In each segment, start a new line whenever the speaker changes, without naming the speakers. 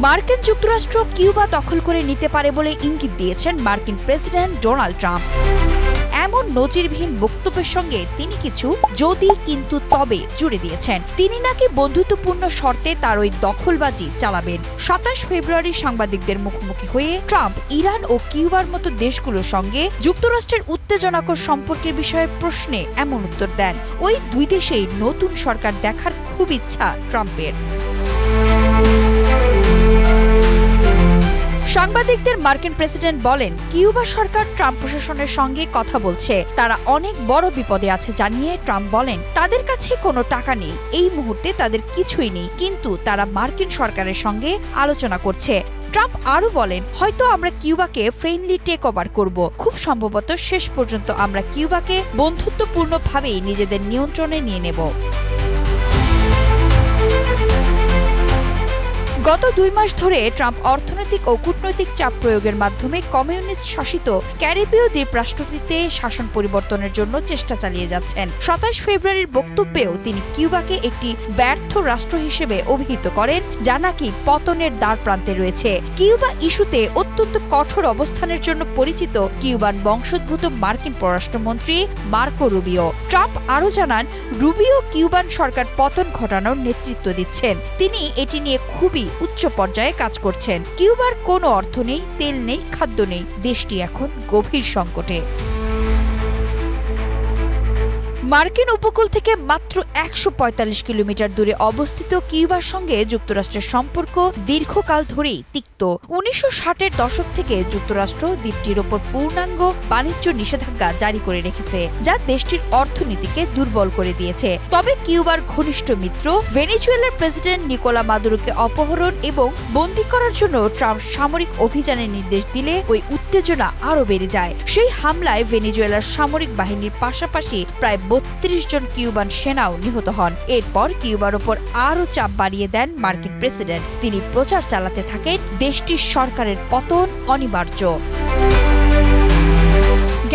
মার্কিন যুক্তরাষ্ট্র কিউবা দখল করে নিতে পারে বলে ইঙ্গিত দিয়েছেন মার্কিন প্রেসিডেন্ট ডোনাল্ড ট্রাম্প। এমন নজিরবিহীন বক্তব্যের সঙ্গে তিনি কিছু যদি কিন্তু তবে জুড়ে দিয়েছেন। তিনি নাকি বন্ধুত্বপূর্ণ শর্তে তার ওই দখলবাজি চালাবেন। ২৭ ফেব্রুয়ারি সাংবাদিকদের মুখোমুখি হয়ে ট্রাম্প ইরান ও কিউবার মতো দেশগুলোর সঙ্গে যুক্তরাষ্ট্রের উত্তেজনাকর সম্পর্কের বিষয়ে প্রশ্নে এমন উত্তর দেন। ওই দুই দেশেই নতুন সরকার দেখার খুব ইচ্ছা ট্রাম্পের। সাংবাদিকদের মার্কিন প্রেসিডেন্ট বলেন, কিউবা সরকার ট্রাম্প প্রশাসনের সঙ্গে কথা বলছে, তারা অনেক বড় বিপদে আছে জানিয়ে ট্রাম্প বলেন, তাদের কাছে কোনো টাকা নেই, এই মুহূর্তে তাদের কিছুই নেই, কিন্তু তারা মার্কিন সরকারের সঙ্গে আলোচনা করছে। ট্রাম্প আরও বলেন, হয়তো আমরা কিউবাকে ফ্রেন্ডলি টেক ওভার করব, খুব সম্ভবত শেষ পর্যন্ত আমরা কিউবাকে বন্ধুত্বপূর্ণভাবেই নিজেদের নিয়ন্ত্রণে নিয়ে নেব। গত ২ মাস ধরে ট্রাম্প অর্থনৈতিক ও কূটনৈতিক চাপ প্রয়োগের মাধ্যমে কমিউনিস্ট শাসিত ক্যারিবীয় দ্বীপ রাষ্ট্রটিতে শাসন পরিবর্তনের জন্য চেষ্টা চালিয়ে যাচ্ছেন। ২৭ ফেব্রুয়ারির বক্তব্যেও তিনি কিউবাকে একটি ব্যর্থ রাষ্ট্র হিসেবে অভিহিত করেন, যা নাকি পতনের দ্বার প্রান্তে রয়েছে। কিউবা ইস্যুতে অত্যন্ত কঠোর অবস্থানের জন্য পরিচিত কিউবান বংশোদ্ভূত মার্কিন পররাষ্ট্রমন্ত্রী মার্কো রুবিও। ট্রাম্প আরও জানান, রুবিও কিউবান সরকার পতন ঘটানোর নেতৃত্ব দিচ্ছেন। তিনি এটি নিয়ে খুবই উচ্চ পর্যায়ে কাজ করছেন। কিউবার কোনো অর্থ নেই, তেল নেই, খাদ্য নেই, দেশটি এখন গভীর সংকটে। মার্কিন উপকূল থেকে মাত্র ১৪৫ কিলোমিটার দূরে অবস্থিত কিউবার সঙ্গে যুক্তরাষ্ট্রের সম্পর্ক দীর্ঘকাল ধরেই তিক্ত। ১৯৬০-এর দশক থেকে যুক্তরাষ্ট্র দ্বীপটির ওপর পূর্ণাঙ্গ বাণিজ্য নিষেধাজ্ঞা জারি করে রেখেছে, যা দেশটির অর্থনীতিকে দুর্বল করে দিয়েছে। তবে কিউবার ঘনিষ্ঠ মিত্র ভেনেজুয়েলার প্রেসিডেন্ট নিকোলা মাদুরোকে অপহরণ এবং বন্দী করার জন্য ট্রাম্প সামরিক অভিযানের নির্দেশ দিলে ওই উত্তেজনা আরও বেড়ে যায়। সেই হামলায় ভেনেজুয়েলার সামরিক বাহিনীর পাশাপাশি প্রায় ৩২ জন কিউবান সেনাও নিহত হন। এরপর কিউবার ওপর আরও চাপ বাড়িয়ে দেন মার্কিন প্রেসিডেন্ট। তিনি প্রচার চালাতে থাকেন দেশটির সরকারের পতন অনিবার্য।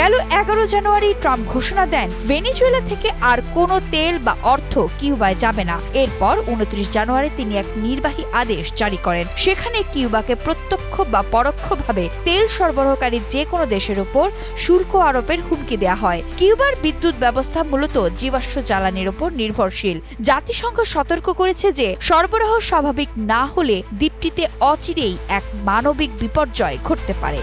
গেল ১১ জানুয়ারি ট্রাম্প ঘোষণা দেন, ভেনেজুয়েলা থেকে আর কোনো তেল বা অর্থ কিউবায় যাবে না। এরপর ২৯ জানুয়ারি তিনি এক নির্বাহী আদেশ জারি করেন। সেখানে কিউবাকে প্রত্যক্ষ বা পরোক্ষভাবে তেল সরবরাহকারী যে কোনো দেশের উপর শুল্ক আরোপের হুমকি দেয়া হয়। কিউবার বিদ্যুৎ ব্যবস্থা মূলত জীবাশ্ম জ্বালানির উপর নির্ভরশীল। জাতিসংঘ সতর্ক করেছে যে সরবরাহ স্বাভাবিক না হলে দ্বীপটিতে অচিরেই এক মানবিক বিপর্যয় ঘটতে পারে।